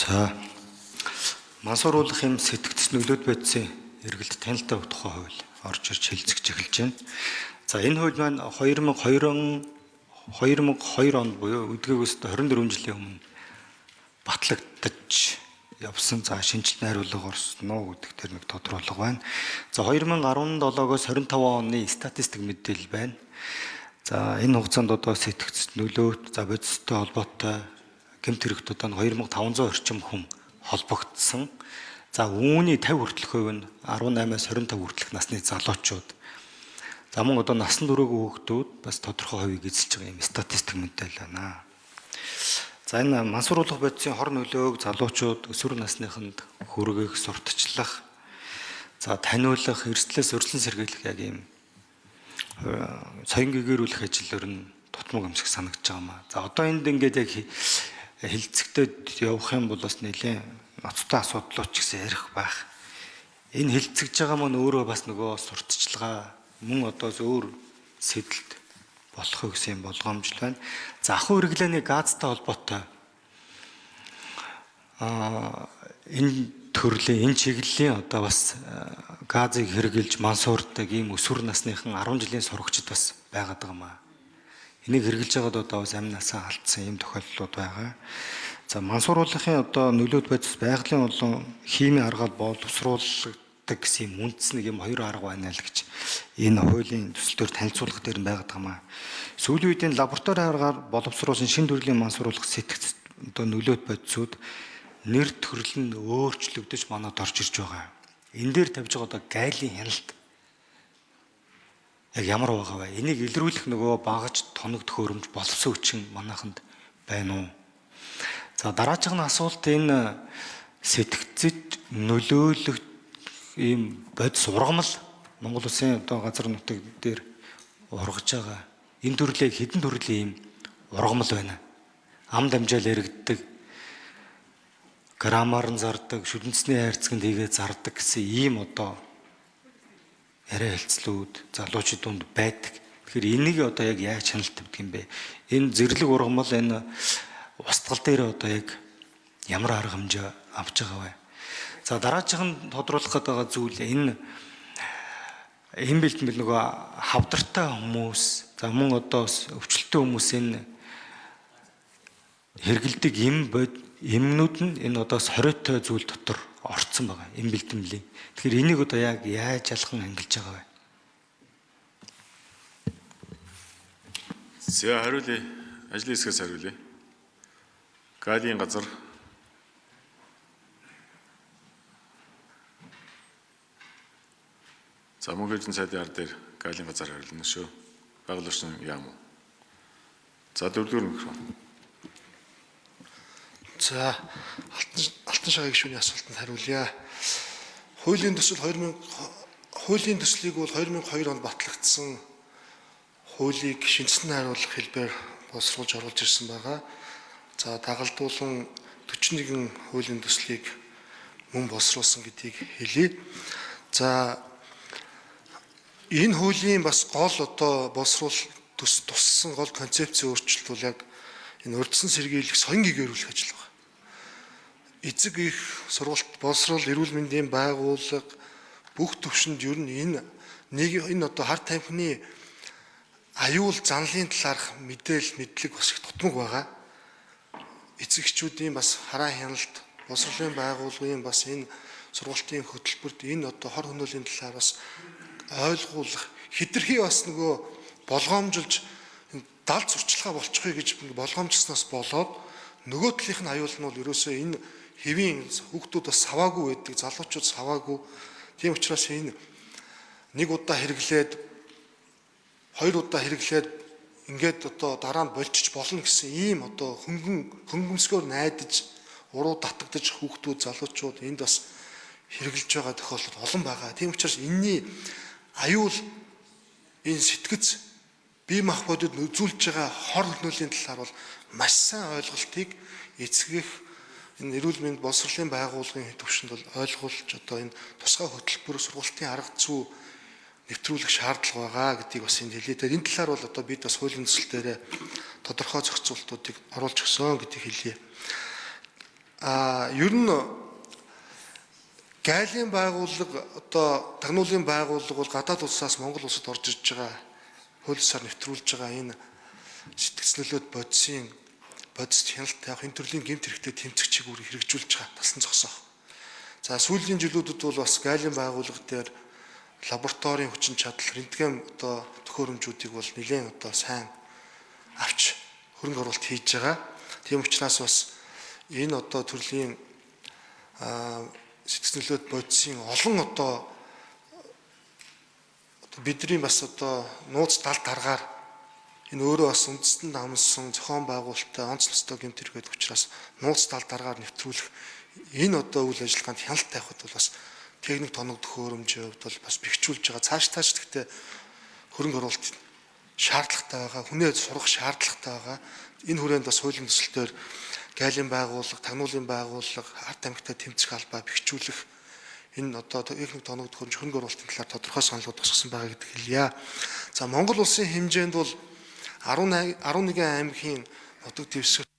За мансууруулах юм сэтгцс нөлөөд байдсан эргэлт танилтай тухай хууль орж ирж хэлцэж эхэлж байна. За энэ хууль маань 2002 онд буюу үдгээс 24 жилийн өмнө батлагдаж явсан. За шинжилт найруулга орсон уу гэдэг тэр нэг тодорхойлго байна. За 2017-оос 25 оны статистик мэдээлэл байна. За энэ хугацаанд одоо сэтгцэд нөлөөт за бодистой холбоотой гэмт хэрэгт одоо 2500 орчим хүн холбогдсон. За үүний 50 хүртэлх хувь нь 18-аас 25 хүртэлх насны залуучууд. За мөн одоо насан туршаагүй хүүхдүүд бас тодорхой хувийг эзэлж байгаа юм статистик мэдээлэл байна. За энэ мансууруулах бодисын хор нөлөөг залуучууд өсвөр насныханд хүргэх, сурталчлах, за таниулах, эрсдлээс өрсөн сэргийлэх яг юм соён гэгэрүүлэх ажил нь тутмаг юм шиг санагдаж байгаа маа. За одоо энд ингээд яг хилцэгдэд явах юм бол бас нэлээд ноцтой асуудлууд ч гэсэн ярих байх. Энэ хилцэгж байгаа маань өөрөө бас нөгөө сурталчилгаа мөн одоо зөөр сэдэлт болох гэсэн болгоомжл байна. За ахуй хэрэглээний газтай холбоотой энэ төрлийн энэ чиглэлийн одоо бас газыг хэрэгжилж мансуурдаг ийм өсвөр насныхан 10 жилийн сурагчид бас байгаад байгаа маа. Энийг хэрэгжилж байгаад одоо бас амь насаа алдсан ийм тохиолдлууд байгаа. За мансууруулахын одоо нөлөөт бодис байгалийн болон химийн аргаар боловсруулдаг гэсэн юм үндэс нэг юм хоёр арга байна л гэж энэ хуулийн төсөлтөөр танилцуулах дээр байгаад байгаа маа. Сүүлийн үед энэ лаборатори аргаар боловсруулсан шинэ төрлийн мансууруулах сэтгцэд одоо нөлөөт бодисууд нэр төрөл нь өөрчлөгдөж манад орж ирж байгаа. Энэ дээр тавьж байгаа одоо гайлын хяналт яг ямар байгаа вэ? Энийг илрүүлэх нөгөө багаж тоног төхөөрөмж боловсон хүчин манайханд байна уу? За дараагийн асуулт энэ сэтгцэд нөлөөлөх ийм бодис ургамал Монгол Улсын одоо газар нутаг дээр ургаж байгаа. Энэ төрлийн хэдэн төрлийн ийм ургамал байна. Ам дамжаал яригддаг, граммар нь зардаг, шүлэнцний хайрцагт хийгээд зардаг гэсэн ийм одоо яриа хэлцлүүд залуучууд донд байдаг. Тэгэхээр энийг одоо яг яаж хяналт тавьдаг юм бэ? Энэ зэрлэг ургамал энэ устгал дээр одоо яг ямар арга хэмжээ авч байгаа вэ? За дараагийн тодруулах гэдэг зүйл энэ бэлтгэл нөгөө хавдартай хүмүүс, за мөн одоо өвчлөлттэй хүмүүс энэ хэрэгэлдэг эмнүүд нь энэ одоо сориотой зүйл дотор орцсон байгаа. Эм бэлтгэлийн. Тэгэхээр энийг одоо яг яаж алхан ангилж байгаа вэ? За хариулъя. Ажлын хэсгээс хариулъя. Галийн газар. За мөнгөжин сайдын ар дээр галийн газар хариулна шүү. Байгаль орчин яам уу? За дөрөвдүгээр микрофон. За алтан шагийн гишүүний асуултанд хариулъя. Хуулийн төслийг бол 2002 онд батлагдсан хуулийг шинжилсэн найруулах хэлбээр боловсруулж оруулж ирсэн байгаа. За дагалдуулан 41 хуулийн төслийг мөн боловсруулсан гэдгийг хэлье. За энэ хуулийн бас гол одоо боловсруул туссан гол концепцийн өөрчлөлт бол яг энэ урьдчилан сэргийлэх соён гэгэрүүлэх ажил байна. Эцэг их сургалт, боловсрол, эрүүл мэндийн байгууллага бүх төвшөнд ер нь энэ одоо хар тамхины аюул занлын талаарх мэдлэг бас их тутмаг байгаа. Эцэгчүүдийн бас хараа хяналт, боловсролын байгууллагын бас энэ сургалтын хөтөлбөрт энэ одоо хор хөнөөлийн талаар бас ойлгуулах, хэтэрхий бас нөгөө болгоомжилж далд сурчлагаа болчихъя гэж болгоомжлсноос болоод нөгөө талынх нь аюул нь бол ерөөсөө энэ хэвийн хүүхдүүд бас саваагүй байдаг, залуучууд саваагүй. Тийм учраас энэ нэг удаа хэрэглээд, хоёр удаа хэрэглээд ингээд одоо дараа нь болчих болно гэсэн ийм одоо хөнгөмсгөөр найдаж, уруу татагдаж хүүхдүүд, залуучууд энд бас хэрэгжилж байгаа тохиолдол олон байгаа. Тийм учраас энэний аюул энэ сэтгц бие махбодод үзүүлж байгаа хор хөнөөлийн талаар бол маш сайн ойлголтыг эцэг их энэ эрүүл мэнд боловсролын байгууллагын төвшөнд бол ойлгуулж одоо энэ тусгай хөтөлбөр сургалтын арга зүй нэвтрүүлэх шаардлага байгаа гэдгийг бас энд хэлье. Тэгээд энэ талаар бол одоо бид бас хуулийн төсөл дээр тодорхой зохицуултуудыг оруулж өгсөн гэдгийг хэлье. ер нь гайлийн байгууллага одоо тагнуулын байгууллага бол гадаад улсаас Монгол улсад орж ирж байгаа хууль ёсоор нэвтрүүлж байгаа энэ сэтгцнөлөөд бодис хяналт явах энэ төрлийн гэмт хэрэгтэй тэмцэгчийг үр хэрэгжүүлж байгаа тасан зогсоох. За сүүлийн жилүүдэд бол бас гайлийн байгууллага дээр лабораторийн хүчин чадал, рентген одоо төхөөрөмжүүдийг бол нэлээд одоо сайн авч хөрөнгө оруулалт хийж байгаа. Тийм учраас бас энэ одоо төрлийн сэтгцнөлөөд бодисын олон одоо бидний бас одоо нууц тал даргаар энэ өөрөө бас үндэстэн намсан зохион байгуулалттай онцлостой гэмт хэрэг байдаг учраас нууц тал даргаар нэвтрүүлэх энэ одоо үйл ажиллагаанд хяналт тавихад бол бас техник тоног төхөөрөмжийн хувьд бол бас бэхжүүлж байгаа. Цааш гэхдээ хөрөнгө оруулалт шаардлагатай байгаа, хүнээ сурах шаардлагатай байгаа. Энэ хүрээнд бас хуулийн төсөлтөөр гайлийн байгууллага, тагнуулын байгууллага, ард тамхитай тэмцэх албаа бэхжүүлэх энэ одоо техник тоног төхөөрөмж хөрөнгө оруулалтын талаар тодорхой саналууд босгосон байгаа гэдэг хэлье. За Монгол улсын хэмжээнд бол 11 аймгийн нутаг дэвсгэр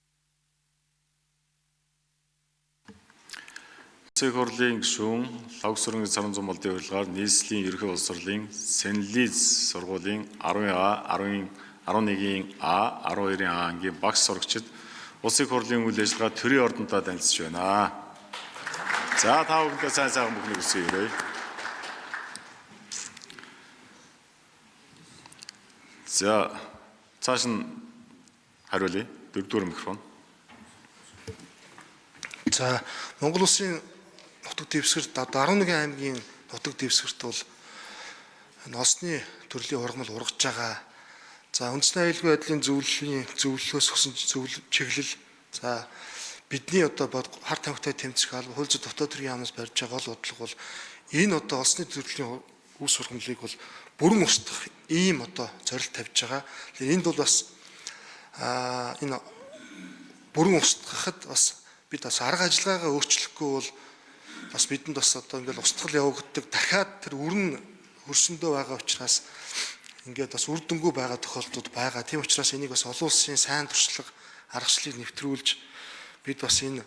Улсын хурлын гишүүн Лавгсүрэн Саран Зумбалдын урилгаар нийслэлийн ерөнхий улс хурлын Сенлиз сургуулийн 10А, 11А, 12А ангийн багш сурагчид улсын хурлын үйл ажиллагаа төрийн ордонтой танилцж байна. За та бүхэндээ сайн сайхан бүхнийг хүсье. За цааш нь хариулъя. 4-р микрофон. За Монгол улсын нутаг дэвсгэрт одоо 11 аймгийн нутаг дэвсгэрт бол энэ осны төрлийн ургамал ургаж байгаа. За үндэсний аюулгүй байдлын зөвлөлөөс өгсөн чиглэл. За бидний одоо хар тамхитай тэмцэх алба хууль зүйн дотоод төрийн яамнаас барьж байгаа гол бодлого бол энэ одоо осны төрлийн үс сургамлыг бол бүрэн устгах ийм одоо зорилт тавьж байгаа. Тэгэхээр энд бол бас энэ бүрэн устгахад бас бид бас арга ажиллагаагаа өөрчлөхгүй бол бас бидэнд бас одоо ингээл устгал явагддаг дахиад тэр үрэн хөрсөндөө байгаа учраас ингээд бас үр дүнгүй байгаа тохиолдлууд байгаа. Тийм учраас энийг бас олон улсын сайн туршлага аргачлалыг нэвтрүүлж бид бас энэ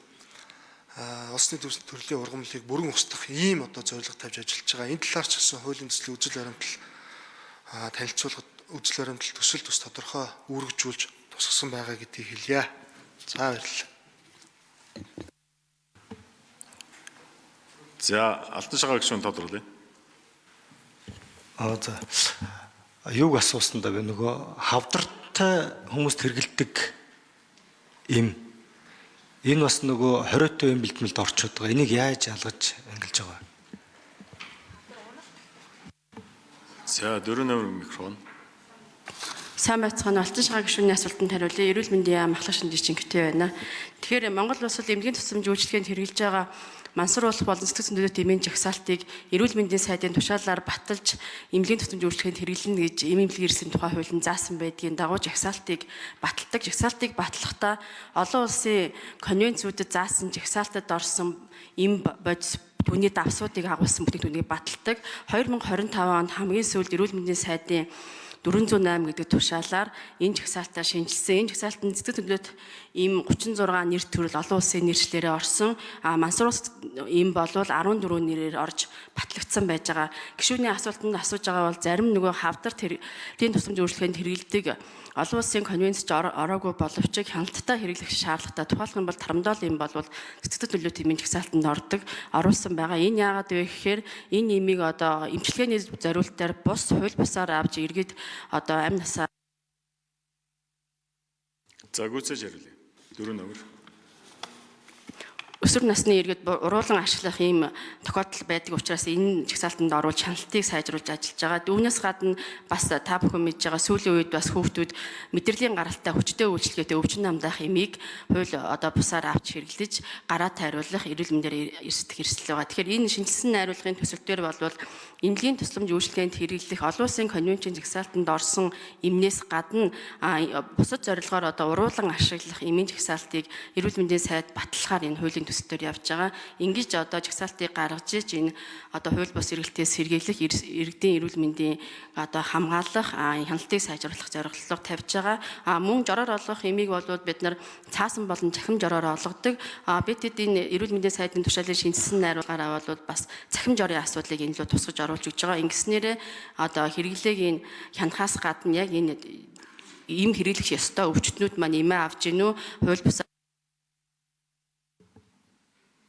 улсны төрлийн ургамлыг бүрэн устгах ийм одоо зорилго тавьж ажиллаж байгаа. Энэ талаар ч гэсэн хуулийн төслийн үзэл баримтал танилцуулгад үзэл баримтал төсөл тус тодорхой үүргэжүүлж тусгасан байгаа гэдгийг хэлье. За баярлалаа. За Алтан шагаа гишүүн тодруулъя. За юуг асуусандаа би нөгөө хавдартай хүмүүст хэрэгэлдэг юм. Энэ бас нөгөө хориотой юм бэлтмэлд орчод байгаа. Энийг яаж ялгаж ангилж байгаа? За 4-р микрофон. Сайн байцгаана. Алтан шагаа гишүүний асуултанд хариулъя. Эрүүл мэндийн яам ахлах шинжийн Чингтэй байна. Тэгэхээр Монгол улс бол эмнэлгийн тусламж үйлчилгээнд хэрэгжилж байгаа мансууруулах болон сэтгэл зүйн эмийн жагсаалтыг эрүүл мэндийн сайдын тушаалаар баталж эмнэлгийн тусламж үйлчилгээнд хэрэглэнэ гэж эмнэлгийн эрсдлийн тухай хуулийн заасан байдгийн дагуу жагсаалтыг баталдаг. Жагсаалтыг батлахдаа олон улсын конвенцүүдэд заасан жагсаалтад орсон эм бодис түүний давсуудыг агуулсан бүтээгдэхүүнийг баталдаг. 2025 онд хамгийн сүүлд эрүүл мэндийн сайдын 408 гэдэг тушаалаар энэ жагсаалтаа шинжилсэн. Энэ жагсаалтанд цэцэг төлөвлөлт им 36 нэр төрөл олон улсын нэрчлэрээ орсон. Мансууруулах им болвол 14 нэрээр орж батлагдсан байж байгаа. Гишүүний асуултанд асууж байгаа бол зарим нөгөө хавдар тийм тусламж үйлчлэгэнд хэрэгэлдэг олон улсын конвенцч ороогүй боловч хяналттай хэрэглэх шаардлагатай. Тухайлбал бол тарамдол им болвол цэцэг төлөвлөлт имийн жагсаалтанд ордог оруулсан байгаа. Энэ яагаад вэ гэхээр энэ имийг одоо эмчилгээний зориултаар бус хууль бусаар авч иргэд одоо амь насаа. За гүйцээж хариулъя. 4 номер. Өсвөр насны иргэд уруулан ашиглах ийм тохиолдол байдаг учраас энэ жагсаалтанд оруулж хяналтыг сайжруулж ажиллаж байгаа. Үүнээс гадна бас та бүхэн мэдж байгаа сүүлийн үед бас хүүхдүүд мэдрэлийн гаралтай хүчтэй үйлчлэгээтэй өвчин намдаах имийг хууль одоо бусаар авч хэрэглэж гараа тайруулах эрүүл мэндээр эрсдэх эрсдэл байгаа. Тэгэхээр энэ шинжилсэн найруулгын төсөлтөөр болвол эмнэлгийн тусламж үйлчлэгээнд хэрэглэх олон улсын конвенцийн жагсаалтанд орсон эмнээс гадна бусад зорилгоор одоо уруулан ашиглах эмийн жагсаалтыг эрүүл мэндийн сайд батлахаар энэ хуулийн төсөлтөөр явж байгаа. Ингэж одоо жагсаалтыг гаргаж иж энэ одоо хууль бус эргэлтээс сэргийлэх, иргэдийн эрүүл мэндийн одоо хамгаалах, хяналтыг сайжруулах зорилго тавьж байгаа. Мөн жороор олгох эмийг бол бид нар цаасан болон цахим жороор олгодог. Бид энэ эрүүл мэндийн сайдын тушаалын шинжилсэн найруулгаараа бол бас цахим жорын асуудлыг энэ лөө тусгаж оруулж өгч байгаа. Ингэснээрээ одоо хэрэглээг энэ хянахаас гадна яг энэ ийм хэрэглэх ёстой өвчтнүүд маань эмээ авч гинүү, хууль бус